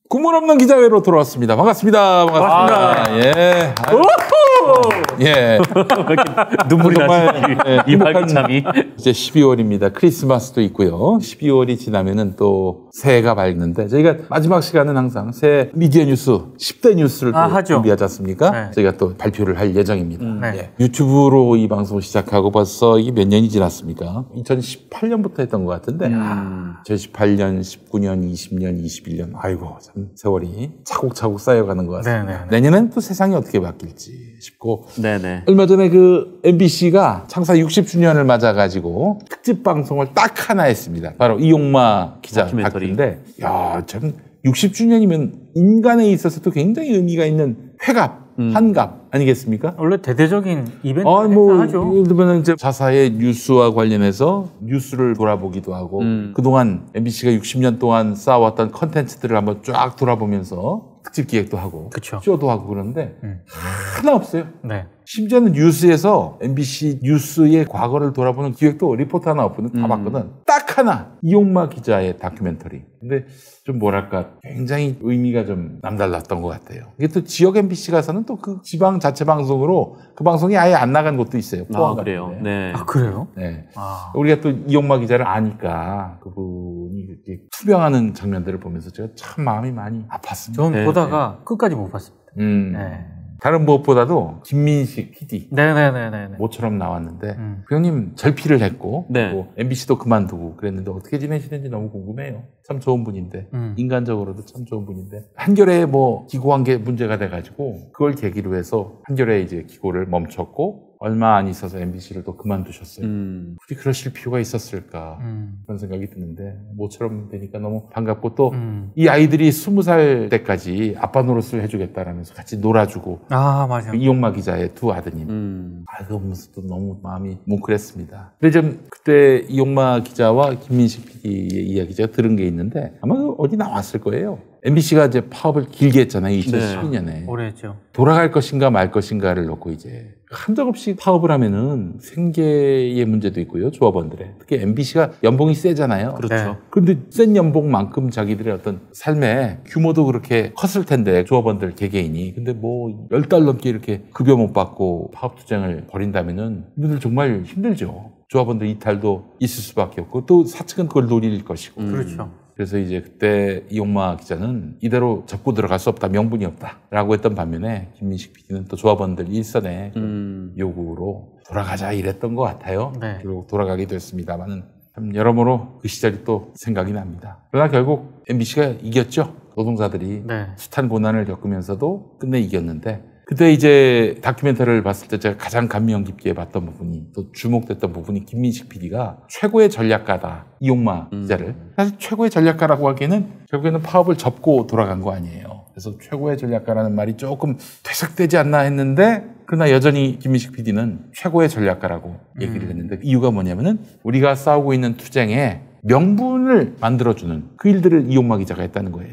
구물 없는 기자회로 돌아왔습니다. 반갑습니다. 반갑습니다. 예. 예. 눈물이 나시네. 이 발기참이. 이제 12월입니다. 크리스마스도 있고요. 12월이 지나면은 또 새해가 밝는데 저희가 마지막 시간은 항상 새해 미디어 뉴스 10대 뉴스를 또 준비하지 않습니까? 네. 저희가 또 발표를 할 예정입니다. 네. 예. 유튜브로 이 방송을 시작하고 벌써 이게 몇 년이 지났습니까? 2018년부터 했던 것 같은데 2018년, 19년, 20년, 21년 아이고 참 세월이 차곡차곡 쌓여가는 것 같습니다. 네네. 내년엔 또 세상이 어떻게 바뀔지 싶고 네네. 얼마 전에 그 MBC가 창사 60주년을 맞아가지고 특집 방송을 딱 하나 했습니다. 바로 이용마 기자 다큐인데 야, 참 60주년이면 인간에 있어서도 굉장히 의미가 있는 회갑, 환갑 아니겠습니까? 원래 대대적인 이벤트를 하죠. 예를 들면 이제 자사의 뉴스와 관련해서 뉴스를 돌아보기도 하고 그동안 MBC가 60년 동안 쌓아왔던 컨텐츠들을 한번 쫙 돌아보면서 특집 기획도 하고 그쵸. 쇼도 하고 그러는데 하나 없어요. 네. 심지어는 뉴스에서 MBC 뉴스의 과거를 돌아보는 기획도 리포트 하나 없거든. 다 봤거든. 딱 하나 이용마 기자의 다큐멘터리. 근데 좀 뭐랄까 굉장히 의미가 좀 남달랐던 것 같아요. 이게 또 지역 MBC 가서는 또 그 지방 자체 방송으로 그 방송이 아예 안 나간 곳도 있어요. 그래요. 네. 그래요? 네. 우리가 또 이용마 기자를 아니까 그분이 이렇게 투병하는 장면들을 보면서 제가 참 마음이 많이 아팠습니다. 저는 보다가 끝까지 못 봤습니다. 네. 다른 무엇보다도 김민식 PD 네네네네 모처럼 나왔는데 그 형님 절필을 했고 네. 또 MBC도 그만두고 그랬는데 어떻게 지내시는지 너무 궁금해요. 참 좋은 분인데 인간적으로도 참 좋은 분인데 한겨레에 뭐 기고한 게 문제가 돼가지고 그걸 계기로 해서 한겨레에 이제 기고를 멈췄고 얼마 안 있어서 MBC를 또 그만두셨어요. 굳이 그러실 필요가 있었을까 그런 생각이 드는데 모처럼 되니까 너무 반갑고 또 이 아이들이 20살 때까지 아빠 노릇을 해주겠다라면서 같이 놀아주고 맞아요. 이용마 기자의 두 아드님 그거 보면서 또 너무 마음이 뭉클했습니다. 근데 좀 그때 이용마 기자와 김민식 PD의 이야기 제가 들은 게 있는데 아마 어디 나왔을 거예요. MBC가 이제 파업을 길게 했잖아요. 2012년에. 네, 오래 했죠. 돌아갈 것인가 말 것인가를 놓고 이제 한적 없이 파업을 하면은 생계의 문제도 있고요. 조합원들의. 특히 MBC가 연봉이 세잖아요. 그렇죠. 네. 그런데 센 연봉만큼 자기들의 어떤 삶의 규모도 그렇게 컸을 텐데 조합원들 개개인이. 근데 뭐 10달 넘게 이렇게 급여 못 받고 파업 투쟁을 벌인다면은 이분들 정말 힘들죠. 조합원들 이탈도 있을 수밖에 없고 또 사측은 그걸 노릴 것이고. 그렇죠. 그래서 이제 그때 이용마 기자는 이대로 접고 들어갈 수 없다, 명분이 없다라고 했던 반면에 김민식 PD는 또 조합원들 일선의 요구로 돌아가자 이랬던 것 같아요. 네. 결국 돌아가게 됐습니다만은 참 여러모로 그 시절이 또 생각이 납니다. 그러나 결국 MBC가 이겼죠. 노동자들이 숱한 고난을 겪으면서도 끝내 이겼는데 그때 이제 다큐멘터리를 봤을 때 제가 가장 감명 깊게 봤던 부분이 또 주목됐던 부분이 김민식 PD가 최고의 전략가다. 이용마 기자를. 사실 최고의 전략가라고 하기에는 결국에는 파업을 접고 돌아간 거 아니에요. 그래서 최고의 전략가라는 말이 조금 퇴색되지 않나 했는데 그러나 여전히 김민식 PD는 최고의 전략가라고 얘기를 했는데 이유가 뭐냐면은 우리가 싸우고 있는 투쟁에 명분을 만들어주는 그 일들을 이용마 기자가 했다는 거예요.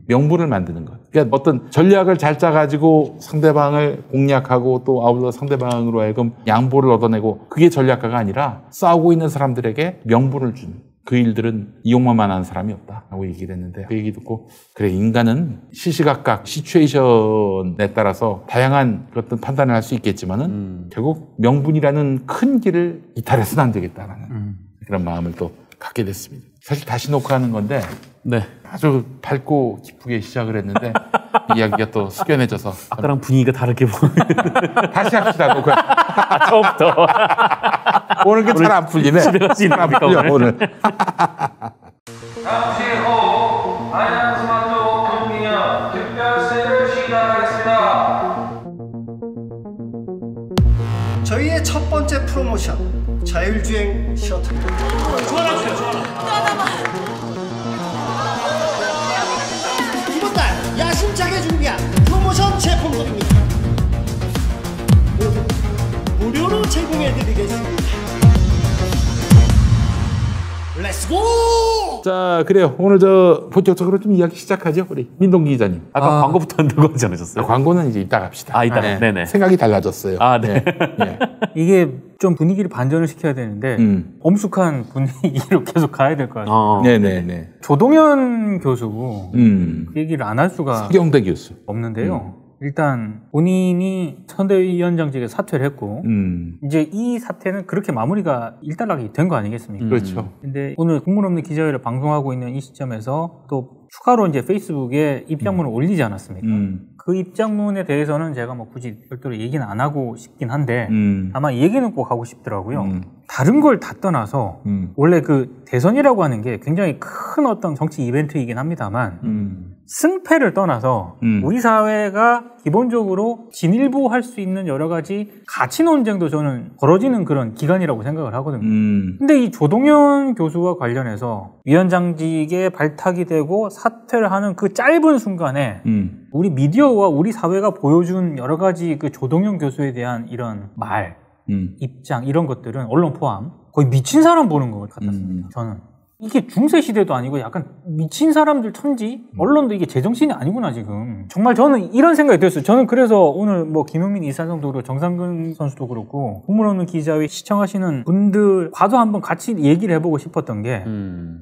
명분을 만드는 것. 그러니까 어떤 전략을 잘 짜가지고 상대방을 공략하고 또 아울러 상대방으로 하여금 양보를 얻어내고 그게 전략가가 아니라 싸우고 있는 사람들에게 명분을 주는 그 일들은 이용마만 하는 사람이 없다라고 얘기를 했는데 그 얘기 듣고 그래 인간은 시시각각 시츄에이션에 따라서 다양한 어떤 판단을 할 수 있겠지만은 결국 명분이라는 큰 길을 이탈해서는 안 되겠다라는 그런 마음을 또 갖게 됐습니다. 사실 다시 녹화하는 건데 아주 밝고 기쁘게 시작을 했는데 이야기가 또 숙연해져서 아까랑 분위기가 다르게 보이는 다시 합시다 녹화. 처음부터 오늘 게 잘 안 풀리네. 집에 가시는 겁니까 오늘. 잠시 후 안양스마트 금리형 특별세를 시작하겠습니다. 저희의 첫 번째 프로모션 자율주행 셔틀입니다. 이번 달 야심차게 준비한 프로모션 제품들입니다. 모두 무료로 제공해드리겠습니다. 렛츠고! 자, 그래요. 오늘 본격적으로 좀 이야기 시작하죠. 우리 민동기 기자님. 아까 광고부터 한다고 하지 않으셨어요? 광고는 이제 이따 갑시다. 이따. 네네. 생각이 달라졌어요. 네. 네. 이게 좀 분위기를 반전을 시켜야 되는데 엄숙한 분위기로 계속 가야 될 것 같아요. 네네네. 조동현 교수 그 얘기를 안 할 수가 서경대 교수 없는데요. 일단 본인이 선대위원장직에 사퇴를 했고 이제 이 사태는 그렇게 마무리가 일단락이 된 거 아니겠습니까? 그렇죠. 근데 오늘 국물 없는 기자회를 방송하고 있는 이 시점에서 또 추가로 이제 페이스북에 입장문을 올리지 않았습니까? 그 입장문에 대해서는 제가 뭐 굳이 별도로 얘기는 안 하고 싶긴 한데 다만 이 얘기는 꼭 하고 싶더라고요. 다른 걸 다 떠나서 원래 그 대선이라고 하는 게 굉장히 큰 어떤 정치 이벤트이긴 합니다만 승패를 떠나서 우리 사회가 기본적으로 진일보할 수 있는 여러 가지 가치 논쟁도 저는 벌어지는 그런 기간이라고 생각을 하거든요. 근데 이 조동현 교수와 관련해서 위원장직에 발탁이 되고 사퇴를 하는 그 짧은 순간에 우리 미디어와 우리 사회가 보여준 여러 가지 그 조동현 교수에 대한 이런 말, 입장 이런 것들은 언론 포함 거의 미친 사람 보는 것 같았습니다. 저는. 이게 중세시대도 아니고 약간 미친 사람들 천지? 언론도 이게 제정신이 아니구나 지금. 정말 저는 이런 생각이 들었어요. 저는 그래서 오늘 뭐 김용민 이사장도 그렇고 정상근 선수도 그렇고 국물 없는 기자회 시청하시는 분들과도 한번 같이 얘기를 해보고 싶었던 게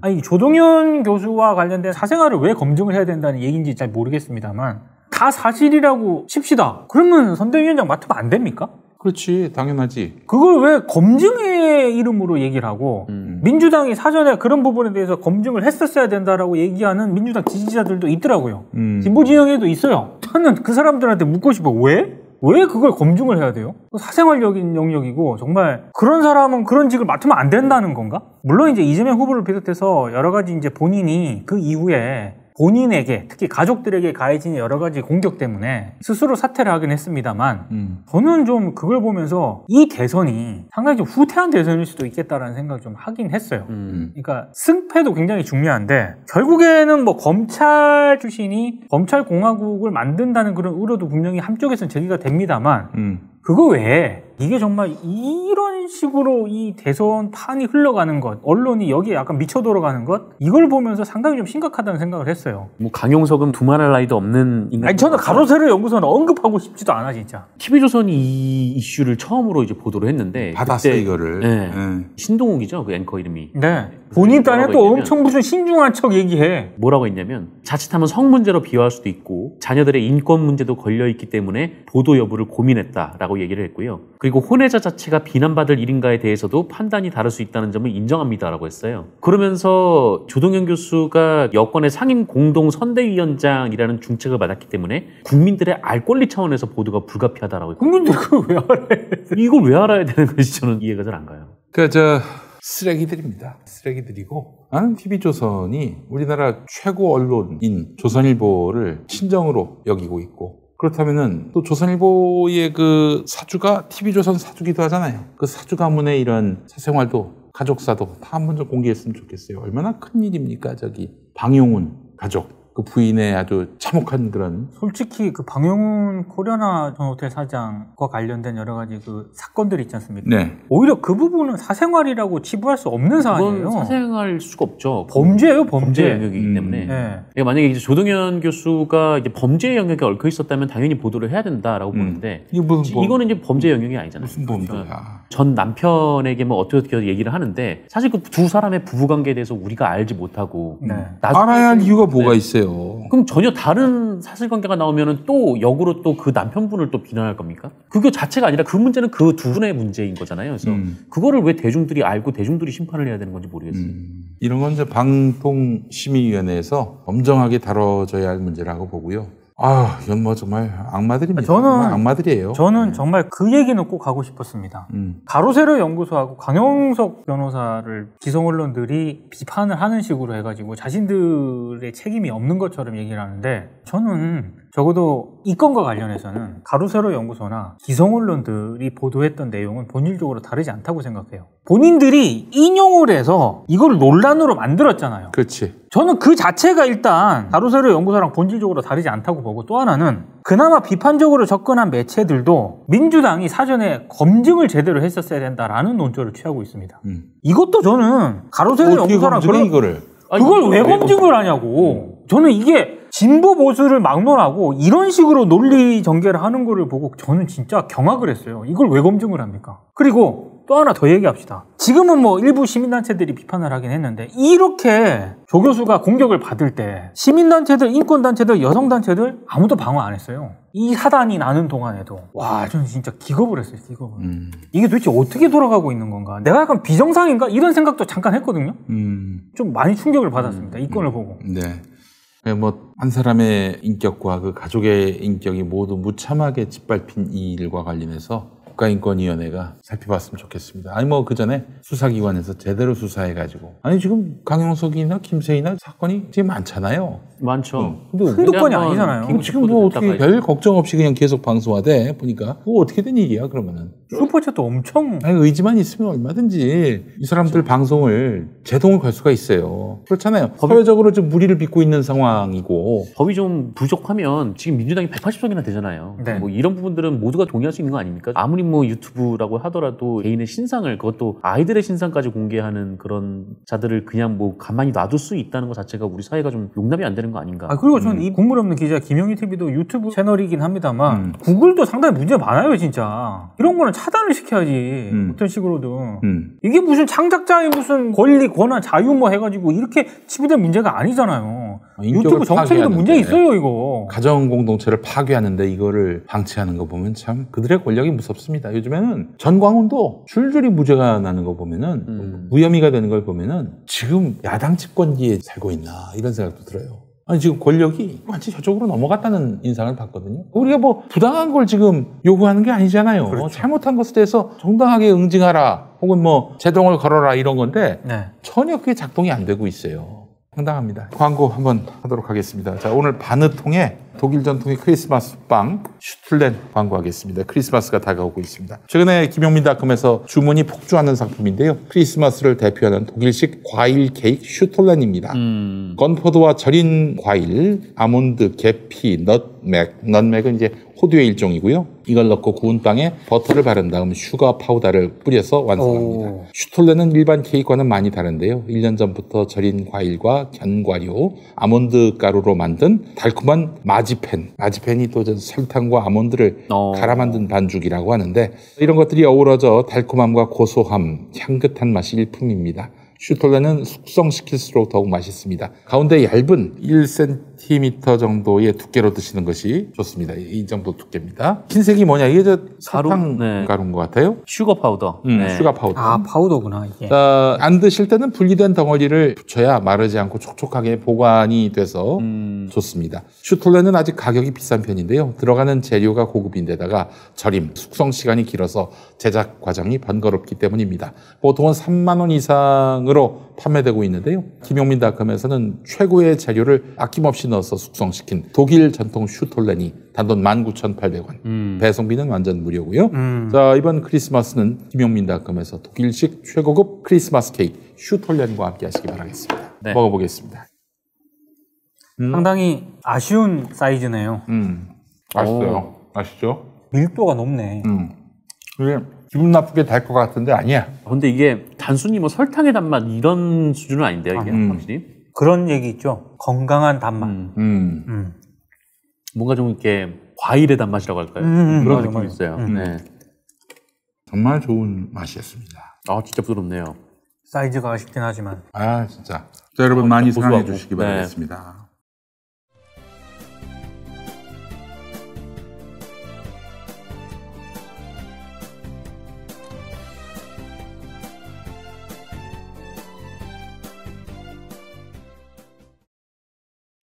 아니 조동현 교수와 관련된 사생활을 왜 검증을 해야 된다는 얘기인지 잘 모르겠습니다만 다 사실이라고 칩시다. 그러면 선대위원장 맡으면 안 됩니까? 그렇지, 당연하지. 그걸 왜 검증의 이름으로 얘기를 하고 민주당이 사전에 그런 부분에 대해서 검증을 했었어야 된다라고 얘기하는 민주당 지지자들도 있더라고요. 진보 진영에도 있어요. 저는 그 사람들한테 묻고 싶어. 왜 그걸 검증을 해야 돼요? 사생활적인 영역이고 정말 그런 사람은 그런 직을 맡으면 안 된다는 건가? 물론 이제 이재명 후보를 비롯해서 여러 가지 이제 본인이 그 이후에 본인에게 특히 가족들에게 가해진 여러 가지 공격 때문에 스스로 사퇴를 하긴 했습니다만 저는 좀 그걸 보면서 이 대선이 상당히 좀 후퇴한 대선일 수도 있겠다라는 생각을 좀 하긴 했어요. 그러니까 승패도 굉장히 중요한데 결국에는 뭐 검찰 출신이 검찰공화국을 만든다는 그런 우려도 분명히 한쪽에서는 제기가 됩니다만 그거 외에 이게 정말 이런 식으로 이 대선 판이 흘러가는 것, 언론이 여기에 약간 미쳐 돌아가는 것, 이걸 보면서 상당히 좀 심각하다는 생각을 했어요. 뭐 강용석은 두말할 나이도 없는 인간. 아니 저는 가로세로 연구소는 언급하고 싶지도 않아 진짜. TV조선이 이 이슈를 처음으로 이제 보도를 했는데 받았어 그때, 이거를. 네. 신동욱이죠 그 앵커 이름이. 네. 본인 딴에 또 엄청 무슨 신중한 척 얘기해. 뭐라고 했냐면 자칫하면 성 문제로 비화할 수도 있고 자녀들의 인권 문제도 걸려 있기 때문에 보도 여부를 고민했다라고 얘기를 했고요. 그리고 혼외자 자체가 비난받을 일인가에 대해서도 판단이 다를 수 있다는 점을 인정합니다라고 했어요. 그러면서 조동현 교수가 여권의 상임 공동 선대위원장이라는 중책을 받았기 때문에 국민들의 알 권리 차원에서 보도가 불가피하다라고 했거든요. 국민들 그걸 왜 알아야 돼? 이걸 왜 알아야 되는 건지 저는 이해가 잘 안 가요. 쓰레기들입니다. 쓰레기들이고 나는 TV조선이 우리나라 최고 언론인 조선일보를 친정으로 여기고 있고 그렇다면은 또 조선일보의 그 사주가 TV조선 사주기도 하잖아요. 그 사주 가문의 이런 사생활도 가족사도 다 한 번 좀 공개했으면 좋겠어요. 얼마나 큰 일입니까? 방용훈 가족. 그 부인의 아주 참혹한 그런. 솔직히 그 방용훈 코리아나 전 호텔 사장과 관련된 여러 가지 그 사건들이 있지 않습니까? 네. 오히려 그 부분은 사생활이라고 치부할 수 없는 사안이에요. 그건 사생활일 수가 없죠. 범죄예요, 범죄 영역이기 때문에. 네. 만약에 이제 조동현 교수가 이제 범죄 영역에 얽혀 있었다면 당연히 보도를 해야 된다라고 보는데 이거는 이제 범죄 영역이 아니잖아요. 무슨 범죄야? 전 남편에게 뭐 어떻게 얘기를 하는데 사실 그 두 사람의 부부 관계에 대해서 우리가 알지 못하고 알아야 할 이유가 뭐가 있어요? 그럼 전혀 다른 사실관계가 나오면은 또 역으로 또 그 남편분을 또 비난할 겁니까? 그거 자체가 아니라 그 문제는 그 두 분의 문제인 거잖아요. 그래서 그거를 왜 대중들이 알고 대중들이 심판을 해야 되는 건지 모르겠어요. 이런 건 이제 방통심의위원회에서 엄정하게 다뤄져야 할 문제라고 보고요. 이건 뭐 정말 악마들입니다. 정말 악마들이에요. 저는 정말 그 얘기는 꼭 하고 싶었습니다. 가로세로 연구소하고 강용석 변호사를 기성 언론들이 비판을 하는 식으로 해가지고 자신들의 책임이 없는 것처럼 얘기를 하는데 저는 적어도 이 건과 관련해서는 가로세로 연구소나 기성 언론들이 보도했던 내용은 본질적으로 다르지 않다고 생각해요. 본인들이 인용을 해서 이걸 논란으로 만들었잖아요. 그렇지. 저는 그 자체가 일단 가로세로 연구소랑 본질적으로 다르지 않다고 보고 또 하나는 그나마 비판적으로 접근한 매체들도 민주당이 사전에 검증을 제대로 했었어야 된다라는 논조를 취하고 있습니다. 이것도 저는 가로세로 연구소랑 이거를 그걸 왜 검증을 하냐고. 저는 이게 진보 보수를 막론하고 이런 식으로 논리 전개를 하는 거를 보고 저는 진짜 경악을 했어요. 이걸 왜 검증을 합니까? 그리고 또 하나 더 얘기합시다. 지금은 뭐 일부 시민단체들이 비판을 하긴 했는데 이렇게 조 교수가 공격을 받을 때 시민단체들, 인권단체들, 여성단체들 아무도 방어 안 했어요. 이 사단이 나는 동안에도. 와, 저는 진짜 기겁을 했어요. 기겁을. 이게 도대체 어떻게 돌아가고 있는 건가? 내가 약간 비정상인가? 이런 생각도 잠깐 했거든요. 좀 많이 충격을 받았습니다. 이 건을 보고. 네. 뭐 한 사람의 인격과 그 가족의 인격이 모두 무참하게 짓밟힌 이 일과 관련해서 국가인권위원회가 살펴봤으면 좋겠습니다. 아니 뭐 그 전에 수사기관에서 제대로 수사해가지고 아니 지금 강용석이나 김세희나 사건이 지금 많잖아요. 많죠. 근데 한두 건이 아니잖아요. 지금 뭐 어떻게 별 걱정 없이 그냥 계속 방송하대 보니까 그거 어떻게 된 얘기야 그러면은. 슈퍼챗도 엄청. 아니 의지만 있으면 얼마든지 이 사람들 그렇죠. 방송을 제동을 걸 수가 있어요. 그렇잖아요. 사회적으로 좀 무리를 빚고 있는 상황이고 법이 좀 부족하면 지금 민주당이 180석이나 되잖아요. 네. 뭐 이런 부분들은 모두가 동의할 수 있는 거 아닙니까? 아무리 뭐 유튜브라고 하더라도 개인의 신상을 그것도 아이들의 신상까지 공개하는 그런 자들을 그냥 뭐 가만히 놔둘 수 있다는 것 자체가 우리 사회가 좀 용납이 안 되는 거 아닌가? 그리고 저는 이 국물 없는 기자 김영희 TV도 유튜브 채널이긴 합니다만 구글도 상당히 문제 많아요 진짜. 이런 거는 차단을 시켜야지. 어떤 식으로든. 이게 무슨 창작자의 무슨 권리, 권한, 자유 뭐 해가지고 이렇게 치부된 문제가 아니잖아요. 유튜브 정책에도 문제 있어요 이거. 가정 공동체를 파괴하는데 이거를 방치하는 거 보면 참 그들의 권력이 무섭습니다. 요즘에는 전광훈도 줄줄이 무죄가 나는 거 보면은 무혐의가 되는 걸 보면은 지금 야당 집권기에 살고 있나 이런 생각도 들어요. 아니 지금 권력이 완전히 저쪽으로 넘어갔다는 인상을 받거든요. 우리가 뭐 부당한 걸 지금 요구하는 게 아니잖아요. 그렇죠. 잘못한 것에 대해서 정당하게 응징하라 혹은 뭐 제동을 걸어라 이런 건데 네. 전혀 그게 작동이 안 되고 있어요. 황당합니다. 광고 한번 하도록 하겠습니다. 자, 오늘 바느통에 독일 전통의 크리스마스 빵 슈틀렌 광고하겠습니다. 크리스마스가 다가오고 있습니다. 최근에 김용민닷컴에서 주문이 폭주하는 상품인데요. 크리스마스를 대표하는 독일식 과일 케이크 슈틀렌입니다. 건포도와 절인 과일, 아몬드, 계피, 넛맥은 이제 호두의 일종이고요. 이걸 넣고 구운 빵에 버터를 바른 다음 슈가 파우더를 뿌려서 완성합니다. 슈틀렌은 일반 케이크와는 많이 다른데요. 1년 전부터 절인 과일과 견과류, 아몬드 가루로 만든 달콤한 마지펜이 또 설탕과 아몬드를 갈아 만든 반죽이라고 하는데 이런 것들이 어우러져 달콤함과 고소함, 향긋한 맛이 일품입니다. 슈틀렌은 숙성시킬수록 더욱 맛있습니다. 가운데 얇은 1cm 정도의 두께로 드시는 것이 좋습니다. 이 정도 두께입니다. 흰색이 뭐냐? 이게 저 설탕 가루인 것 같아요. 슈거 파우더. 슈가 파우더. 아, 파우더구나 이게. 자, 안 드실 때는 분리된 덩어리를 붙여야 마르지 않고 촉촉하게 보관이 돼서 좋습니다. 슈틀렌은 아직 가격이 비싼 편인데요. 들어가는 재료가 고급인데다가 절임, 숙성 시간이 길어서 제작 과정이 번거롭기 때문입니다. 보통은 3만 원 이상으로 판매되고 있는데요. 김용민닷컴에서는 최고의 재료를 아낌없이 넣어서 숙성시킨 독일 전통 슈틀렌이 단돈 19,800원. 배송비는 완전 무료고요. 자, 이번 크리스마스는 김용민닷컴에서 독일식 최고급 크리스마스 케이크 슈틀렌과 함께 하시기 바라겠습니다. 네. 먹어보겠습니다. 상당히 아쉬운 사이즈네요. 맛있어요. 맛있죠? 밀도가 높네. 이게 기분 나쁘게 달 것 같은데 아니야. 근데 이게 단순히 뭐 설탕의 단맛 이런 수준은 아닌데요, 이게 확실히. 그런 얘기 있죠. 건강한 단맛. 뭔가 좀 이렇게 과일의 단맛이라고 할까요? 그런 느낌이 있어요. 네. 정말 좋은 맛이었습니다. 아, 진짜 부드럽네요. 사이즈가 아쉽긴 하지만. 아, 진짜. 자, 여러분 많이 사랑해 주시기 바라겠습니다.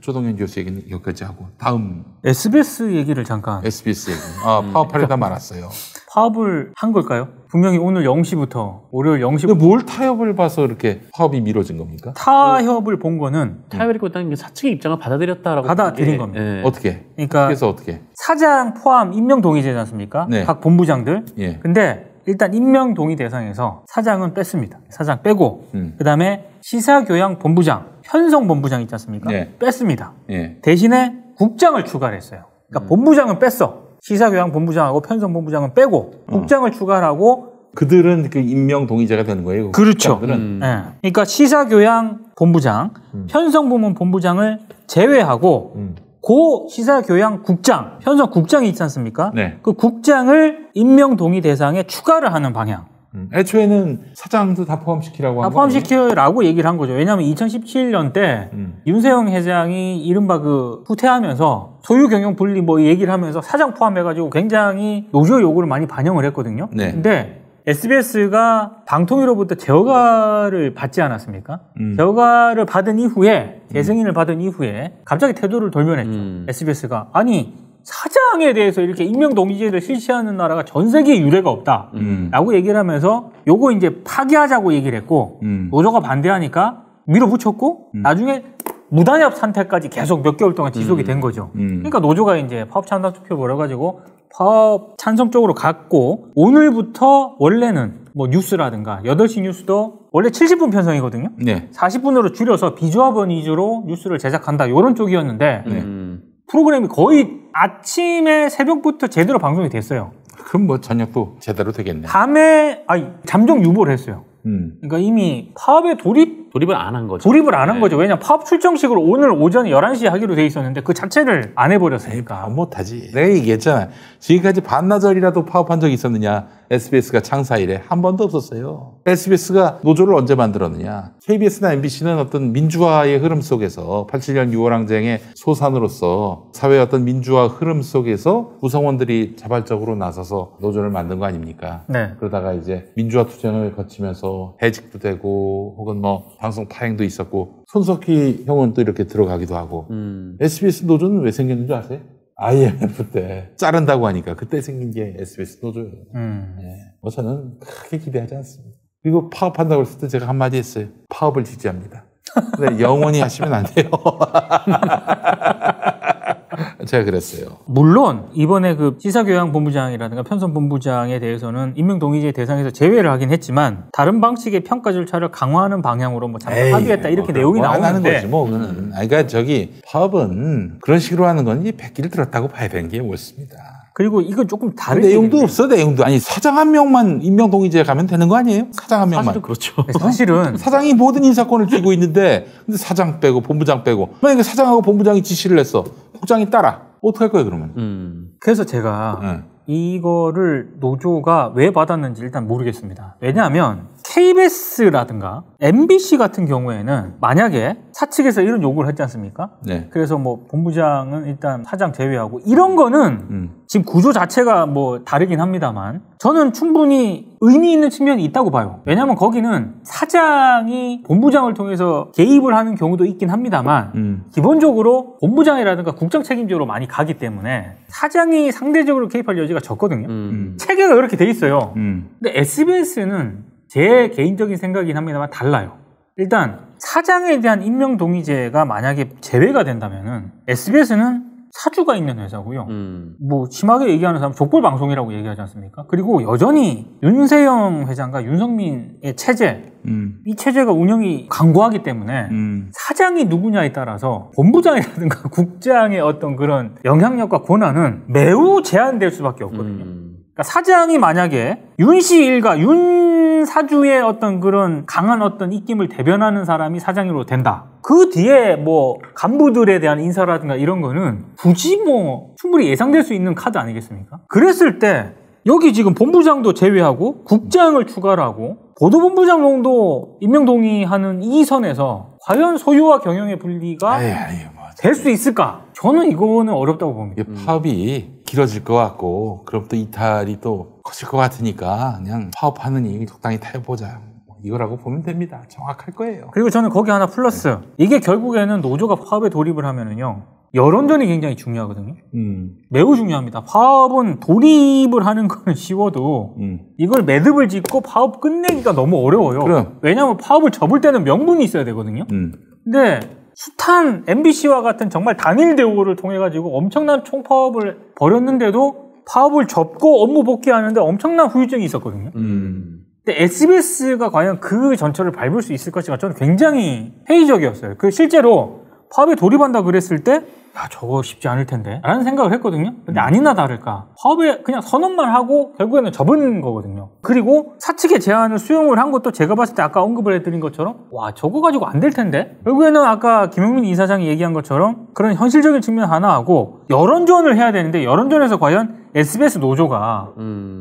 조동현 교수 얘기는 여기까지 하고 다음 SBS 얘기를 잠깐. SBS 얘기. 파업하려다 말았어요. 파업을 한 걸까요? 분명히 오늘 0시부터 월요일 0시부터. 근데 뭘 타협을 봐서 이렇게 파업이 미뤄진 겁니까? 타협을 본 거는 타협을 했다는 게 사측의 입장을 받아들였다라고 받아들인 겁니다. 네. 어떻게? 그러니까 그래서 어떻게? 사장 포함 임명 동의제지 않습니까? 네. 각 본부장들. 예. 근데 일단 임명 동의 대상에서 사장은 뺐습니다. 사장 빼고 그다음에 시사교양 본부장, 편성 본부장 있지 않습니까? 네. 뺐습니다. 예. 대신에 국장을 추가를 했어요. 그러니까 본부장은 뺐어. 시사교양 본부장하고 편성 본부장은 빼고 국장을 추가하고 그들은 그 임명 동의자가 되는 거예요. 그렇죠. 네. 그러니까 시사교양 본부장, 편성부문 본부장을 제외하고 고 시사교양국장, 편성국장이 있지 않습니까? 네. 그 국장을 임명 동의 대상에 추가를 하는 방향. 애초에는 사장도 다 포함시키라고 한 거 포함시키라고 얘기를 한 거죠. 왜냐하면 2017년 때 윤세영 회장이 이른바 그 후퇴하면서 소유 경영 분리 뭐 얘기를 하면서 사장 포함해가지고 굉장히 노조 요구를 많이 반영을 했거든요. 네. 근데 SBS가 방통위로부터 제어가를 받지 않았습니까? 제어가를 받은 이후에 재승인을 받은 이후에 갑자기 태도를 돌변했죠. SBS가 아니 사장에 대해서 이렇게 임명동의제를 실시하는 나라가 전 세계에 유례가 없다 라고 얘기를 하면서 요거 이제 파기하자고 얘기를 했고 노조가 반대하니까 밀어붙였고 나중에 무단협 상태까지 계속 몇 개월 동안 지속이 된 거죠. 그러니까 노조가 이제 파업 찬성 투표 벌여가지고 파업 찬성 쪽으로 갔고 오늘부터 원래는 뭐 뉴스라든가 8시 뉴스도 원래 70분 편성이거든요. 네. 40분으로 줄여서 비조합원 위주로 뉴스를 제작한다 이런 쪽이었는데 프로그램이 거의 아침에 새벽부터 제대로 방송이 됐어요. 그럼 뭐 저녁도 제대로 되겠네. 밤에 잠정 유보를 했어요. 그러니까 이미 파업에 돌입을 안 한 거죠. 돌입을 안 한 거죠. 왜냐면 파업 출정식을 오늘 오전 11시에 하기로 돼 있었는데 그 자체를 안 해버렸으니까. 못하지. 내가 얘기했잖아. 지금까지 반나절이라도 파업한 적이 있었느냐. SBS가 창사 이래 한 번도 없었어요. SBS가 노조를 언제 만들었느냐. KBS나 MBC는 어떤 민주화의 흐름 속에서 87년 6월 항쟁의 소산으로서 사회의 어떤 민주화 흐름 속에서 구성원들이 자발적으로 나서서 노조를 만든 거 아닙니까? 네. 그러다가 이제 민주화 투쟁을 거치면서 해직도 되고 혹은 뭐 방송 파행도 있었고 손석희 형은 또 이렇게 들어가기도 하고 SBS 노조는 왜 생겼는 줄 아세요? IMF 때 자른다고 하니까 그때 생긴 게 SBS 노조예요. 네. 저는 크게 기대하지 않습니다. 그리고 파업한다고 했을 때 제가 한마디 했어요. 파업을 지지합니다. 근데 영원히 하시면 안 돼요. 제가 그랬어요. 물론 이번에 그 시사교양본부장이라든가 편성본부장에 대해서는 임명동의제 대상에서 제외를 하긴 했지만 다른 방식의 평가 절차를 강화하는 방향으로 뭐 잠깐 합의했다 이렇게 내용이 나오는데 하는 거지 뭐 그는. 그러니까 저기 파업은 그런 식으로 하는 건 이 백기를 들었다고 봐야 되는 게 옳습니다. 그리고 이건 조금 다른 내용도 없어. 내용도 아니 사장 한 명만 임명동의제에 가면 되는 거 아니에요? 사장 한 명만. 사실은 그렇죠. 사실은 사장이 모든 인사권을 쥐고 있는데 근데 사장 빼고 본부장 빼고 만약에 사장하고 본부장이 지시를 했어. 국장이 따라. 어떻게 할 거예요 그러면? 그래서 제가 이거를 노조가 왜 받았는지 일단 모르겠습니다. 왜냐하면 KBS라든가 MBC 같은 경우에는 만약에 사측에서 이런 요구를 했지 않습니까? 네. 그래서 뭐 본부장은 일단 사장 제외하고 이런 거는 지금 구조 자체가 뭐 다르긴 합니다만 저는 충분히 의미 있는 측면이 있다고 봐요. 왜냐하면 거기는 사장이 본부장을 통해서 개입을 하는 경우도 있긴 합니다만 기본적으로 본부장이라든가 국장 책임제로 많이 가기 때문에 사장이 상대적으로 개입할 여지가 적거든요. 체계가 그렇게 돼 있어요. 근데 SBS는 제 개인적인 생각이긴 합니다만 달라요. 일단 사장에 대한 임명동의제가 만약에 제외가 된다면은 SBS는 사주가 있는 회사고요. 뭐 심하게 얘기하는 사람 족벌방송이라고 얘기하지 않습니까? 그리고 여전히 윤세영 회장과 윤석민의 체제 이 체제가 운영이 강고하기 때문에 사장이 누구냐에 따라서 본부장이라든가 국장의 어떤 그런 영향력과 권한은 매우 제한될 수밖에 없거든요. 그러니까 사장이 만약에 윤씨 일가 윤사주의 어떤 그런 강한 어떤 입김을 대변하는 사람이 사장으로 된다. 그 뒤에 뭐 간부들에 대한 인사라든가 이런 거는 굳이 뭐 충분히 예상될 수 있는 카드 아니겠습니까? 그랬을 때 여기 지금 본부장도 제외하고 국장을 추가를 하고 보도본부장 정도 임명동의하는 이 선에서 과연 소유와 경영의 분리가 될 수 있을까? 저는 이거는 어렵다고 봅니다. 파업이 길어질 것 같고 그럼 또 이탈이 또 커질 것 같으니까 그냥 파업하는 이 적당히 타협보자. 이거라고 보면 됩니다. 정확할 거예요. 그리고 저는 거기 하나 플러스. 이게 결국에는 노조가 파업에 돌입을 하면은요. 여론전이 굉장히 중요하거든요. 매우 중요합니다. 파업은 돌입을 하는 건 쉬워도 이걸 매듭을 짓고 파업 끝내기가 너무 어려워요. 그럼. 왜냐하면 파업을 접을 때는 명분이 있어야 되거든요. 근데 숱한 MBC와 같은 정말 단일 대우를 통해 가지고 엄청난 총파업을 벌였는데도 파업을 접고 업무 복귀하는데 엄청난 후유증이 있었거든요. 근데 SBS가 과연 그 전철을 밟을 수 있을 것인가 저는 굉장히 회의적이었어요. 그 실제로 파업에 돌입한다 그랬을 때 야, 저거 쉽지 않을 텐데 라는 생각을 했거든요. 근데 아니나 다를까 파업에 그냥 선언만 하고 결국에는 접은 거거든요. 그리고 사측의 제안을 수용을 한 것도 제가 봤을 때 아까 언급을 해드린 것처럼 와, 저거 가지고 안 될 텐데. 결국에는 아까 김용민 이사장이 얘기한 것처럼 그런 현실적인 측면 하나 하고 여론전을 해야 되는데 여론전에서 과연 SBS 노조가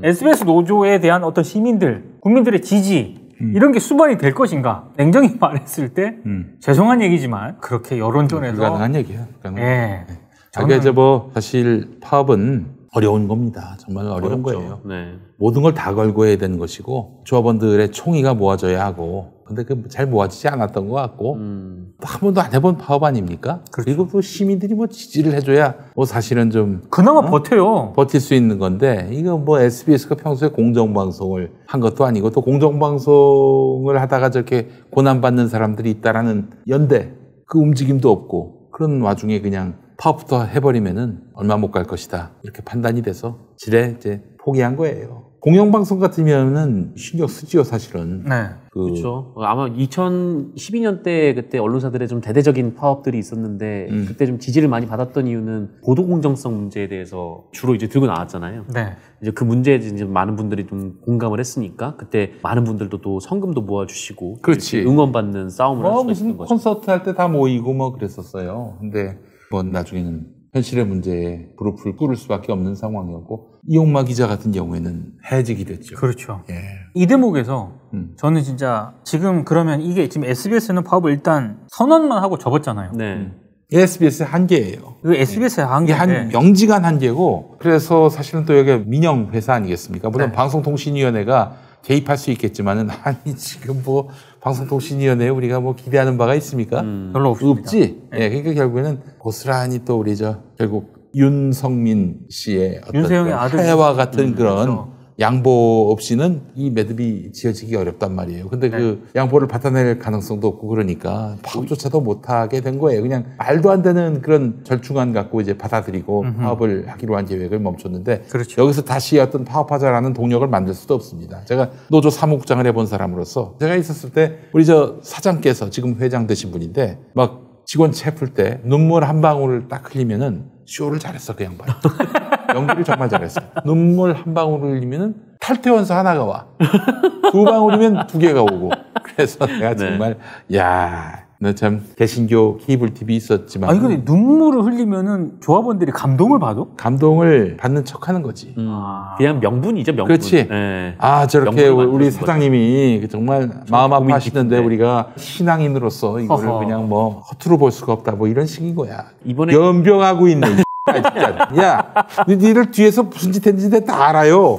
SBS 노조에 대한 어떤 시민들, 국민들의 지지 이런 게 수반이 될 것인가? 냉정히 말했을 때 죄송한 얘기지만 그렇게 여론전에서 불가능한 얘기야. 네. 자기가 이제 뭐 사실 파업은 어려운 겁니다. 정말 어려운 거예요. 네. 모든 걸 다 걸고 해야 되는 것이고 조합원들의 총의가 모아져야 하고 근데 그 잘 모아지지 않았던 것 같고 한 번도 안 해본 파업 아닙니까? 그렇죠. 그리고 또 시민들이 뭐 지지를 해줘야 뭐 사실은 좀 그나마 버텨요. 버틸 수 있는 건데 이거 뭐 SBS가 평소에 공정방송을 한 것도 아니고 또 공정방송을 하다가 저렇게 고난받는 사람들이 있다라는 연대 그 움직임도 없고 그런 와중에 그냥 파업부터 해버리면은 얼마 못 갈 것이다 이렇게 판단이 돼서 지레 이제 포기한 거예요. 공영방송 같으면은 신경 쓰지요 사실은. 네. 그렇죠. 아마 2012년 때 그때 언론사들의 좀 대대적인 파업들이 있었는데 그때 좀 지지를 많이 받았던 이유는 보도 공정성 문제에 대해서 주로 이제 들고 나왔잖아요. 네. 이제 그 문제에 이제 많은 분들이 좀 공감을 했으니까 그때 많은 분들도 또 성금도 모아주시고 그렇지. 응원받는 싸움을 할 수가 있었던 무슨 거죠. 콘서트 할 때 다 모이고 뭐 그랬었어요. 근데 뭐 나중에는 현실의 문제에 불을 꿇을 수밖에 없는 상황이었고 이용마 기자 같은 경우에는 해직이 됐죠. 그렇죠. 예. 이 대목에서 저는 진짜 지금 그러면 이게 지금 SBS는 파업을 일단 선언만 하고 접었잖아요. 네. SBS의 한계예요. 그 SBS의 이게 한계인데 명징한 한계고 그래서 사실은 또 여기가 민영 회사 아니겠습니까? 물론 네. 방송통신위원회가 개입할 수 있겠지만은 아니 지금 뭐 방송통신위원회에 우리가 뭐 기대하는 바가 있습니까? 별로 없습니다. 없지. 예, 그러니까 결국에는 고스란히 또 우리 결국 윤성민 씨의 어떤 윤세영의 아들 해와 같은 그런 그렇죠. 양보 없이는 이 매듭이 지어지기 어렵단 말이에요. 근데 네. 그 양보를 받아낼 가능성도 없고 그러니까 파업조차도 못하게 된 거예요. 그냥 말도 안 되는 그런 절충안 갖고 이제 받아들이고 파업을 하기로 한 계획을 멈췄는데 그렇죠. 여기서 다시 어떤 파업하자라는 동력을 만들 수도 없습니다. 제가 노조 사무국장을 해본 사람으로서 제가 있었을 때 우리 사장께서 지금 회장 되신 분인데 막 직원 채플 때 눈물 한 방울을 딱 흘리면은 쇼를 잘했어 그 양반. 연기를 정말 잘했어. 눈물 한 방울 흘리면은 탈퇴원서 하나가 와. 두 방울이면 두 개가 오고. 그래서 내가 정말 야, 너 참 개신교 케이블 TV 있었지만. 아니 근데 눈물을 흘리면은 조합원들이 감동을 받아? 감동을 받는 척하는 거지. 그냥 명분이죠, 명분. 그렇지. 네. 아 저렇게 명분을 우리 만들어준 사장님이 정말 마음 아파하시는데 깊은데. 우리가 신앙인으로서 이거를 허허. 그냥 뭐 허투루 볼 수가 없다 뭐 이런 식인 거야. 이번에 연병하고 있네. 진짜. 야, 니들 뒤에서 무슨 짓 했는지 다 알아요.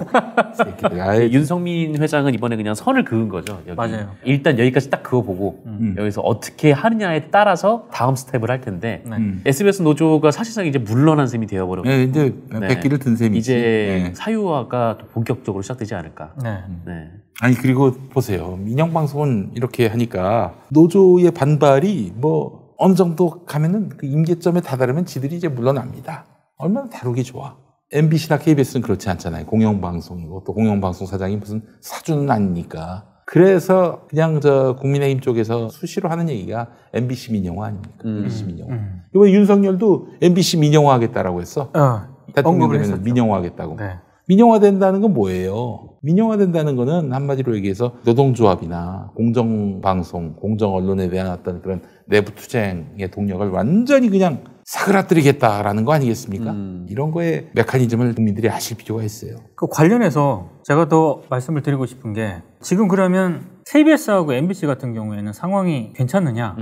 새끼들. 아이, 윤성민 회장은 이번에 그냥 선을 그은 거죠. 여기. 맞아요. 일단 여기까지 딱 그어보고 여기서 어떻게 하느냐에 따라서 다음 스텝을 할 텐데 SBS 노조가 사실상 이제 물러난 셈이 되어버렸고 네, 이제 백기를 든 셈이지. 이제 네. 사유화가 또 본격적으로 시작되지 않을까. 네. 네. 아니 그리고 보세요. 민영방송은 이렇게 하니까 노조의 반발이 뭐 어느 정도 가면은 그 임계점에 다다르면 지들이 이제 물러납니다. 얼마나 다루기 좋아. MBC나 KBS는 그렇지 않잖아요. 공영방송이고 또 공영방송 사장이 무슨 사주는 아니니까. 그래서 그냥 국민의힘 쪽에서 수시로 하는 얘기가 MBC 민영화 아닙니까? MBC 민영화. 이번에 윤석열도 MBC 민영화 하겠다라고 했어. 대통령 언급을 되면 했었죠. 민영화 하겠다고. 네. 민영화된다는 건 뭐예요? 민영화된다는 거는 한마디로 얘기해서 노동조합이나 공정방송, 공정언론에 대한 어떤 그런 내부 투쟁의 동력을 완전히 그냥 사그라뜨리겠다라는 거 아니겠습니까? 이런 거에 메커니즘을 국민들이 아실 필요가 있어요. 그 관련해서 제가 더 말씀을 드리고 싶은 게 지금 그러면 KBS하고 MBC 같은 경우에는 상황이 괜찮느냐?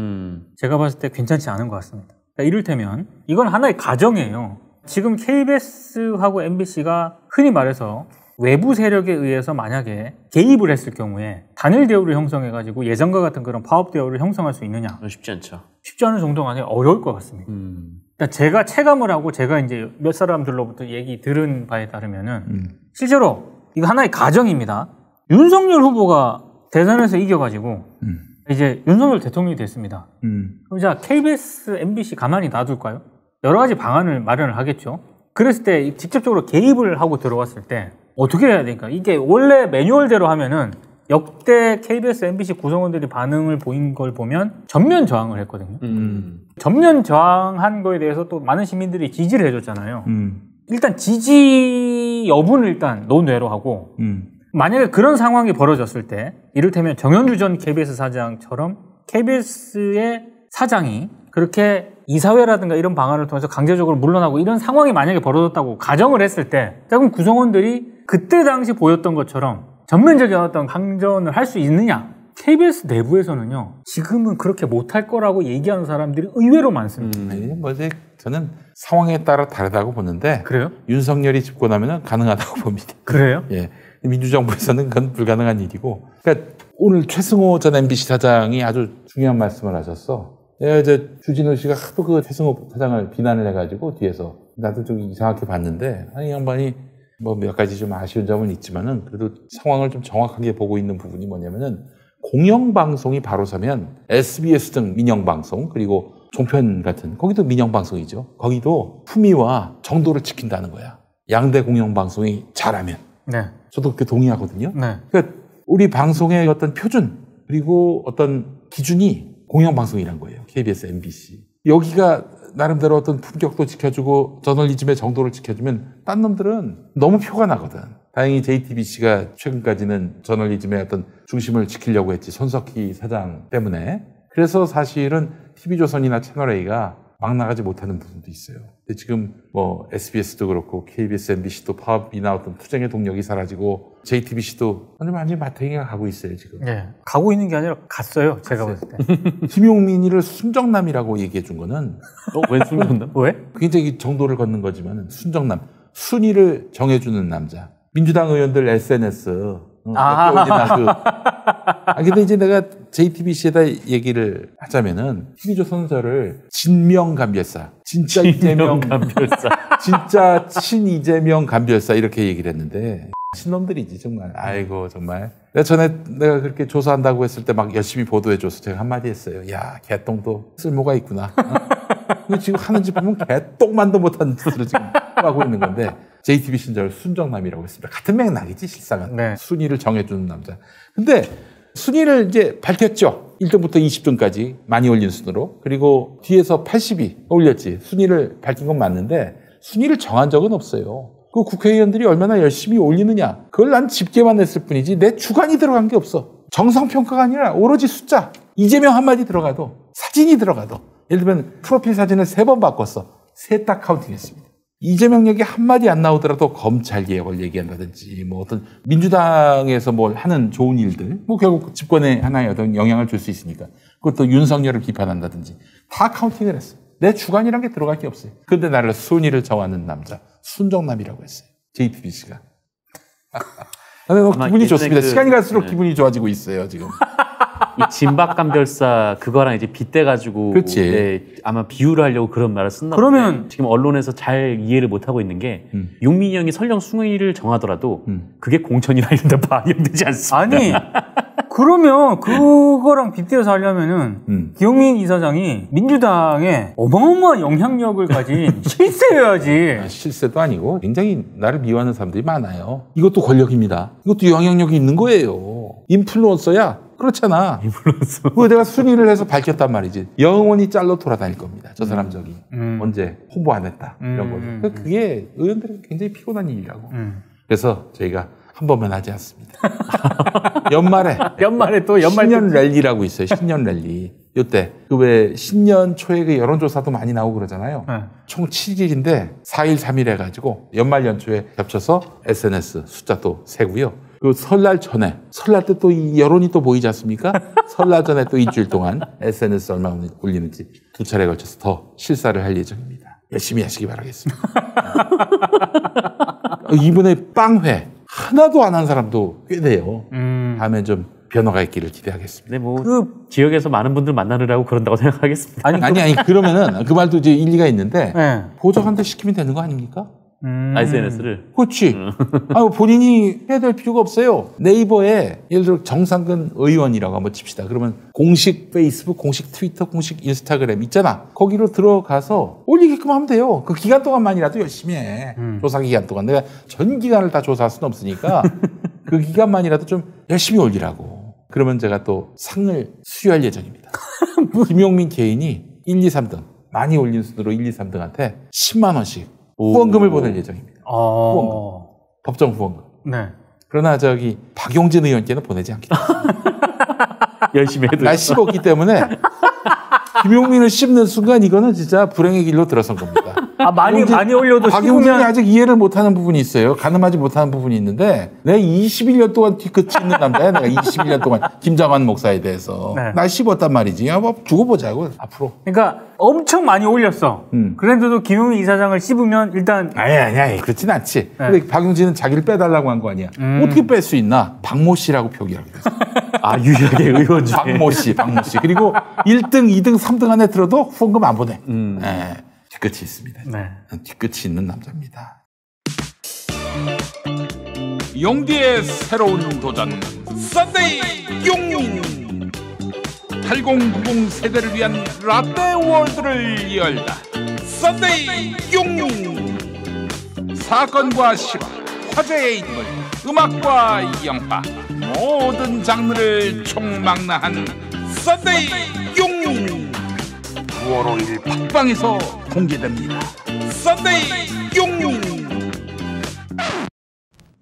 제가 봤을 때 괜찮지 않은 것 같습니다. 그러니까 이를테면 이건 하나의 가정이에요. 지금 KBS하고 MBC가 흔히 말해서 외부 세력에 의해서 만약에 개입을 했을 경우에 단일 대우를 형성해가지고 예전과 같은 그런 파업 대우를 형성할 수 있느냐? 쉽지 않죠. 쉽지 않은 정도가 아니라 어려울 것 같습니다. 그러니까 제가 체감을 하고 제가 이제 몇 사람들로부터 얘기 들은 바에 따르면은 실제로 이거 하나의 가정입니다. 윤석열 후보가 대선에서 이겨가지고 이제 윤석열 대통령이 됐습니다. 그럼 자 KBS, MBC 가만히 놔둘까요? 여러 가지 방안을 마련을 하겠죠. 그랬을 때 직접적으로 개입을 하고 들어왔을 때 어떻게 해야 되니까 이게 원래 매뉴얼대로 하면은 역대 KBS, MBC 구성원들이 반응을 보인 걸 보면 전면 저항을 했거든요. 전면 저항한 거에 대해서 또 많은 시민들이 지지를 해줬잖아요. 일단 지지 여부는 일단 논외로 하고 만약에 그런 상황이 벌어졌을 때 이를테면 정현주 전 KBS 사장처럼 KBS의 사장이 그렇게 이사회라든가 이런 방안을 통해서 강제적으로 물러나고 이런 상황이 만약에 벌어졌다고 가정을 했을 때 그럼 구성원들이 그때 당시 보였던 것처럼 전면적인 어떤 강전을 할 수 있느냐? KBS 내부에서는요, 지금은 그렇게 못할 거라고 얘기하는 사람들이 의외로 많습니다. 뭐 이제 저는 상황에 따라 다르다고 보는데, 그래요? 윤석열이 집권하면 가능하다고 봅니다. 그래요? 예. 민주정부에서는 그건 불가능한 일이고, 그러니까 오늘 최승호 전 MBC 사장이 아주 중요한 말씀을 하셨어. 내가 이제 주진우 씨가 하도 그 최승호 사장을 비난을 해가지고 뒤에서 나도 좀 이상하게 봤는데, 아니, 이 양반이 뭐 몇 가지 좀 아쉬운 점은 있지만은 그래도 상황을 좀 정확하게 보고 있는 부분이 뭐냐면은 공영방송이 바로 서면 SBS 등 민영방송 그리고 종편 같은 거기도 민영방송이죠. 거기도 품위와 정도를 지킨다는 거야. 양대 공영방송이 잘하면. 네. 저도 그렇게 동의하거든요. 네. 그러니까 우리 방송의 어떤 표준 그리고 어떤 기준이 공영방송이란 거예요. KBS, MBC. 여기가 나름대로 어떤 품격도 지켜주고 저널리즘의 정도를 지켜주면 딴 놈들은 너무 표가 나거든. 다행히 JTBC가 최근까지는 저널리즘의 어떤 중심을 지키려고 했지. 손석희 사장 때문에. 그래서 사실은 TV조선이나 채널A가 막 나가지 못하는 부분도 있어요. 근데 지금 뭐 SBS도 그렇고 KBS, MBC도 파업이나 어떤 투쟁의 동력이 사라지고 JTBC도 완전히 마탱이가 가고 있어요, 지금. 네. 가고 있는 게 아니라 갔어요, 제가 봤을 때. 김용민이를 순정남이라고 얘기해 준 거는 왜 순정남? 왜? 굉장히 정도를 걷는 거지만 순정남, 순위를 정해주는 남자. 민주당 의원들 SNS 근데 이제 내가 JTBC에다 얘기를 하자면은 TV조선저를 진명감별사, 진짜 이재명 감별사, 진짜 친이재명 감별사 이렇게 얘기를 했는데 신놈들이지 정말. 아이고 정말. 내가 그렇게 조사한다고 했을 때 막 열심히 보도해줘서 제가 한마디 했어요. 야, 개똥도 쓸모가 있구나. 근데 지금 하는 짓 보면 개똥만도 못하는 짓을 지금 하고 있는 건데. JTBC는 저를 순정남이라고 했습니다. 같은 맥락이지 실상은. 네. 순위를 정해주는 남자. 근데 순위를 이제 밝혔죠. 1등부터 20등까지 많이 올린 순으로. 그리고 뒤에서 80위 올렸지. 순위를 밝힌 건 맞는데 순위를 정한 적은 없어요. 그 국회의원들이 얼마나 열심히 올리느냐. 그걸 난 집계만 했을 뿐이지 내 주관이 들어간 게 없어. 정상평가가 아니라 오로지 숫자. 이재명 한마디 들어가도 사진이 들어가도. 예를 들면 프로필 사진을 3번 바꿨어. 셋 다 카운팅했습니다. 이재명 얘기 한마디 안 나오더라도 검찰 개혁을 얘기한다든지, 뭐 어떤 민주당에서 뭘 하는 좋은 일들, 뭐 결국 집권에 하나의 어떤 영향을 줄 수 있으니까. 그것도 윤석열을 비판한다든지, 다 카운팅을 했어요. 내 주관이란 게 들어갈 게 없어요. 그런데 나를 순위를 정하는 남자, 순정남이라고 했어요. JTBC가. 기분이 좋습니다. 시간이 갈수록 기분이 좋아지고 있어요, 지금. 이 진박감별사 그거랑 이제 빗대가지고 아마 비유를 하려고 그런 말을 쓴다. 그러면 지금 언론에서 잘 이해를 못 하고 있는 게 용민이 형이 설령 순위를 정하더라도 그게 공천이나 이런 데 반영되지 않습니다. 아니 그러면 그거랑 빗대어서 하려면은 기영민 이사장이 민주당에 어마어마한 영향력을 가진 실세여야지. 실세도 아니고 굉장히 나를 미워하는 사람들이 많아요. 이것도 권력입니다. 이것도 영향력이 있는 거예요. 인플루언서야. 그렇잖아. 인플루언서. 그거 내가 순위를 해서 밝혔단 말이지. 영원히 짤로 돌아다닐 겁니다. 저 사람 저기. 언제 홍보 안 했다. 이런 거죠. 그게 의원들은 굉장히 피곤한 일이라고. 그래서 저희가 한 번만 하지 않습니다. 연말에 또 신년 랠리라고 있어요. 신년 랠리. 요때 그 왜 신년 초에 그 여론조사도 많이 나오고 그러잖아요. 네. 총 7일인데 4일 3일 해가지고 연말 연초에 겹쳐서 SNS 숫자도 세고요. 그 설날 전에, 설날 때 또 이 여론이 또 보이지 않습니까? 설날 전에 또 일주일 동안 SNS 얼마나 올리는지 2차례 걸쳐서 더 실사를 할 예정입니다. 열심히 하시기 바라겠습니다. 이번에 빵회 하나도 안 한 사람도 꽤 돼요. 다음에 좀 변화가 있기를 기대하겠습니다. 네, 뭐 지역에서 많은 분들 만나느라고 그런다고 생각하겠습니다. 아니 그러면은 그 말도 이제 일리가 있는데 네. 보좌관들 시키면 되는 거 아닙니까? SNS를. 그렇지. 본인이 해야 될 필요가 없어요. 네이버에 예를 들어 정상근 의원이라고 한번 칩시다. 그러면 공식 페이스북, 공식 트위터, 공식 인스타그램 있잖아. 거기로 들어가서 올리게끔 하면 돼요. 그 기간 동안만이라도 열심히 해. 조사 기간 동안. 내가 전 기간을 다 조사할 수는 없으니까 그 기간만이라도 좀 열심히 올리라고. 그러면 제가 또 상을 수여할 예정입니다. 김용민 개인이 1, 2, 3등 많이 올린 순으로 1, 2, 3등한테 10만 원씩 후원금을 보낼 예정입니다. 후원금. 법정 후원금. 네. 그러나 박용진 의원께는 보내지 않겠습니다. 열심히 해도. 날 씹었기 때문에 김용민을 씹는 순간 이거는 진짜 불행의 길로 들어선 겁니다. 많이 올려도 박용진이 씹으면 아직 이해를 못하는 부분이 있어요. 가늠하지 못하는 부분이 있는데 내가 21년 동안 뒤끝이 있는 남자야. 내가 21년 동안 김장환 목사에 대해서 네. 날 씹었단 말이지. 뭐 두고 보자고 앞으로. 그러니까 엄청 많이 올렸어. 그런데도 김용민 이사장을 씹으면 일단 아니 그렇진 않지. 네. 근데 박용진은 자기를 빼달라고 한 거 아니야. 어떻게 뺄 수 있나? 박모 씨라고 표기하게 됐어. 유일하게 의원 중에. 박모 씨. 그리고 1등, 2등, 3등 안에 들어도 후원금 안 보내. 네, 뒤끝이 있습니다. 네. 뒤끝이 있는 남자입니다. 용기의 새로운 도전 썬데이 용민 8090 세대를 위한 라떼 월드를 열다. 썬데이 용민 사건과 실화, 화제의 인물, 음악과 영화 모든 장르를 총망라한 썬데이 용민 9월 5일 팟빵에서 공개됩니다. 썬데이 용민.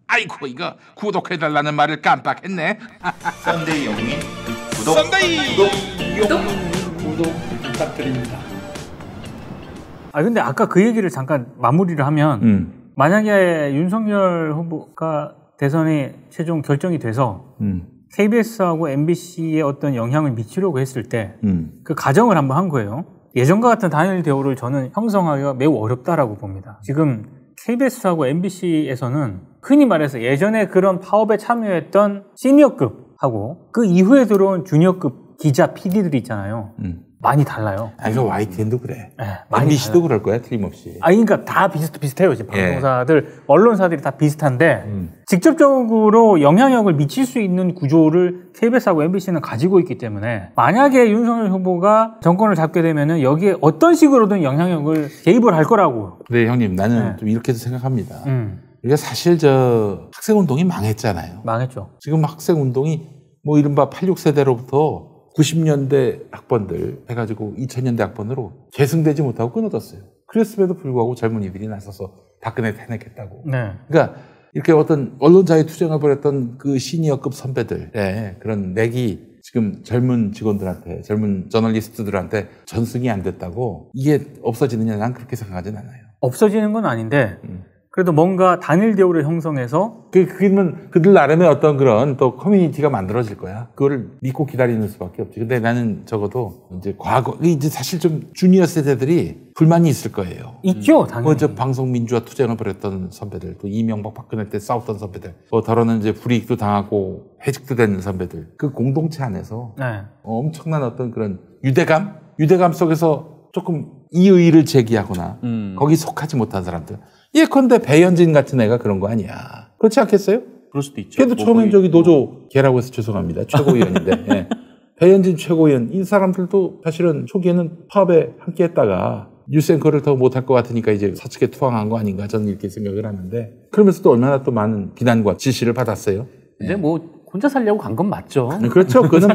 아이고 이거 구독해달라는 말을 깜빡했네. 썬데이 영민 썬데이 구독 부탁드립니다. 근데 아까 그 얘기를 잠깐 마무리를 하면 만약에 윤석열 후보가 대선에 최종 결정이 돼서 KBS하고 MBC에 어떤 영향을 미치려고 했을 때 그 가정을 한번 한 거예요. 예전과 같은 단일 대우를 저는 형성하기가 매우 어렵다라고 봅니다. 지금 KBS하고 MBC에서는 흔히 말해서 예전에 그런 파업에 참여했던 시니어급하고 그 이후에 들어온 주니어급 기자, PD들이 있잖아요. 많이 달라요. 이거 YTN도 그래. 네, 많이 MBC도 달라요. 그럴 거야, 틀림없이. 그러니까 다 비슷해요. 지금 방송사들, 언론사들이 다 비슷한데 직접적으로 영향력을 미칠 수 있는 구조를 KBS하고 MBC는 가지고 있기 때문에 만약에 윤석열 후보가 정권을 잡게 되면은 여기에 어떤 식으로든 영향력을 개입을 할 거라고. 근데 형님, 나는 좀 이렇게도 생각합니다. 이게 사실 학생운동이 망했잖아요. 망했죠. 지금 학생운동이 뭐 이른바 86세대로부터 90년대 학번들 해가지고 2000년대 학번으로 계승되지 못하고 끊어졌어요. 그랬음에도 불구하고 젊은이들이 나서서 박근혜 탄핵했다고. 네. 그러니까 이렇게 어떤 언론자유 투쟁을 벌였던 그 시니어급 선배들의 그런 내기 지금 젊은 직원들한테, 젊은 저널리스트들한테 전승이 안 됐다고 이게 없어지느냐, 난 그렇게 생각하진 않아요. 없어지는 건 아닌데 그래도 뭔가 단일 대우를 형성해서 그러면 그들 나름의 어떤 그런 또 커뮤니티가 만들어질 거야. 그거를 믿고 기다리는 수밖에 없지. 근데 나는 적어도 이제 이제 사실 좀 주니어 세대들이 불만이 있을 거예요. 있죠, 당연히. 방송 민주화 투쟁을 벌였던 선배들, 또 이명박 박근혜 때 싸웠던 선배들, 또 더러는 이제 불이익도 당하고 해직도 된 선배들, 그 공동체 안에서 네. 엄청난 어떤 그런 유대감 속에서 조금 이의를 제기하거나 거기 속하지 못한 사람들. 예컨대 배현진 같은 애가 그런 거 아니야. 그렇지 않겠어요? 그럴 수도 있죠. 걔도 처음엔 노조 걔라고 해서 죄송합니다. 최고위원인데. 예. 배현진 최고위원, 이 사람들도 사실은 초기에는 파업에 함께 했다가 뉴스 앵커를 더 못할 것 같으니까 이제 사측에 투항한 거 아닌가 저는 이렇게 생각을 하는데, 그러면서도 얼마나 또 많은 비난과 지시를 받았어요. 근데 혼자 살려고 간 건 맞죠. 그렇죠. 그거는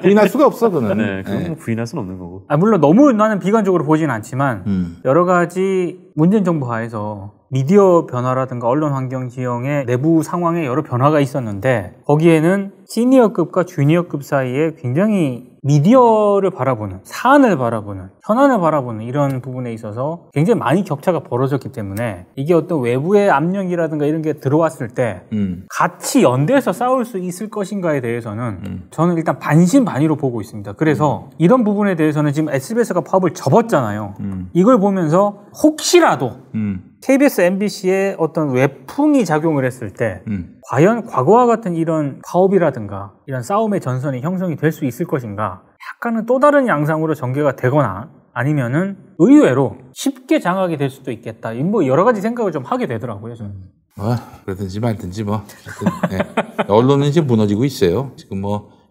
부인할 수가 없어, 그거는. 네, 그건 부인할 수는 없는 거고. 물론 너무 나는 비관적으로 보지는 않지만 여러 가지 문재인 정부 하에서 미디어 변화라든가 언론 환경 지형의 내부 상황에 여러 변화가 있었는데 거기에는 시니어급과 주니어급 사이에 굉장히 미디어를 바라보는, 사안을 바라보는, 현안을 바라보는 이런 부분에 있어서 굉장히 많이 격차가 벌어졌기 때문에 이게 어떤 외부의 압력이라든가 이런 게 들어왔을 때 같이 연대해서 싸울 수 있을 것인가에 대해서는 저는 일단 반신반의로 보고 있습니다. 그래서 이런 부분에 대해서는 지금 SBS가 파업을 접었잖아요. 이걸 보면서 혹시라도 KBS, MBC의 어떤 외풍이 작용을 했을 때 과연 과거와 같은 이런 파업이라든가 이런 싸움의 전선이 형성이 될 수 있을 것인가, 약간은 또 다른 양상으로 전개가 되거나 아니면은 의외로 쉽게 장악이 될 수도 있겠다. 여러 가지 생각을 좀 하게 되더라고요, 저는. 그러든지 말든지 네. 언론은 이제 무너지고 있어요. 지금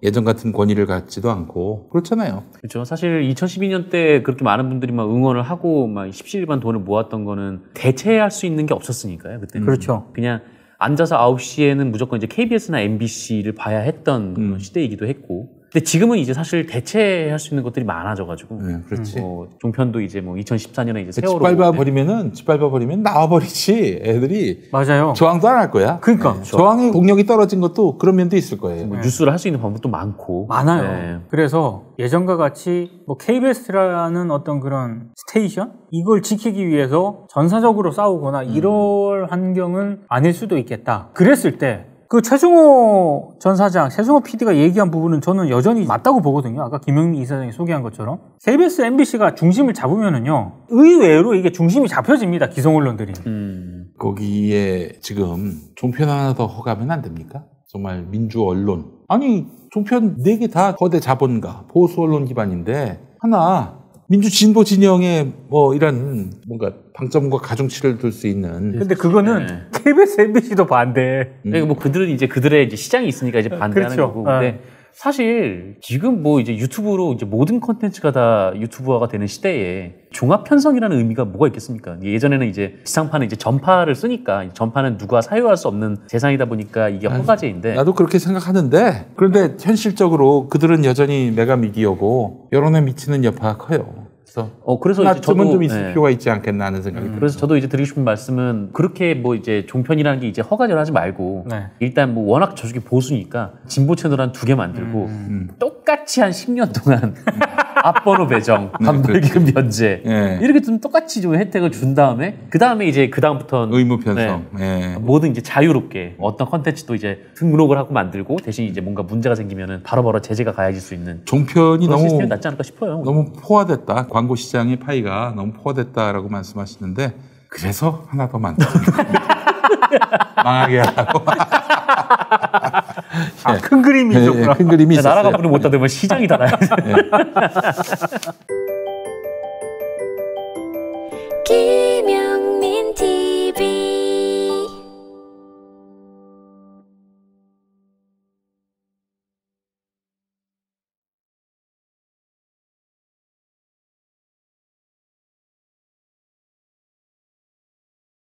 예전 같은 권위를 갖지도 않고 그렇잖아요. 그렇죠. 사실 2012년 때 그렇게 많은 분들이 막 응원을 하고 막 십시일반 돈을 모았던 거는 대체할 수 있는 게 없었으니까요. 그때. 그렇죠. 그냥 앉아서 9시에는 무조건 이제 KBS나 MBC를 봐야 했던 그런 시대이기도 했고. 근데 지금은 이제 사실 대체할 수 있는 것들이 많아져가지고. 그렇지. 종편도 이제 뭐 2014년에 이제 세월호. 짓밟아 버리면 나와버리지. 애들이. 맞아요. 저항도 안 할 거야. 그러니까. 저항의 동력이 떨어진 것도 그런 면도 있을 거예요. 뭐 뉴스를 할 수 있는 방법도 많고. 많아요. 네. 그래서 예전과 같이 뭐 KBS라는 어떤 그런 스테이션? 이걸 지키기 위해서 전사적으로 싸우거나 이럴 환경은 아닐 수도 있겠다. 그랬을 때 그 최승호 전 사장, 최승호 PD가 얘기한 부분은 저는 여전히 맞다고 보거든요. 아까 김영민 이사장이 소개한 것처럼. KBS, MBC가 중심을 잡으면은요, 의외로 이게 중심이 잡혀집니다. 기성 언론들이. 거기에 지금 종편 하나 더 허가하면 안 됩니까? 정말 민주 언론. 아니, 종편 4개 다 거대 자본가, 보수 언론 기반인데, 하나, 민주 진보 진영의 뭐 이런 뭔가 방점과 가중치를 둘 수 있는. 근데 그거는 KBS, MBC도 반대. 그러니까 뭐 그들은 이제 그들의 이제 시장이 있으니까 이제 반대하는 그렇죠. 거고. 근데 사실 지금 뭐 이제 유튜브로 이제 모든 컨텐츠가 다 유튜브화가 되는 시대에 종합 편성이라는 의미가 뭐가 있겠습니까? 예전에는 이제 지상파는 이제 전파를 쓰니까 전파는 누가 사유할 수 없는 세상이다 보니까 이게 허가제인데. 나도 그렇게 생각하는데 그런데 현실적으로 그들은 여전히 메가미디어고 여론에 미치는 여파가 커요. 그래서 이제 저도 좀 있을 네. 필요가 있지 않겠나 하는 생각이 들어요. 그래서 저도 이제 드리고 싶은 말씀은 그렇게 뭐 이제 종편이라는 게 이제 허가제를 하지 말고 네. 일단 뭐 워낙 저쪽이 보수니까 진보 채널 한 2개 만들고 똑같이 한 10년 동안 앞번호 배정, 반발기금 면제 이렇게 좀 똑같이 좀 혜택을 준 다음에 그 다음에 이제 그 다음부터는 의무 편성. 네. 뭐든 이제 자유롭게 어떤 컨텐츠도 이제 등록을 하고 만들고 대신 이제 뭔가 문제가 생기면은 바로바로 제재가 가해질 수 있는 종편이 그런 너무 시스템이 낫지 않을까 싶어요. 너무 포화됐다. 광고 시장의 파이가 너무 포화됐다라고 말씀하시는데 그래서 하나 더 만듭니다. 망하게 하라고. 큰 그림이 있었구나. 큰 그림이 있었어요. 나라가 문을 못 닫으면 시장이 닫아야 돼.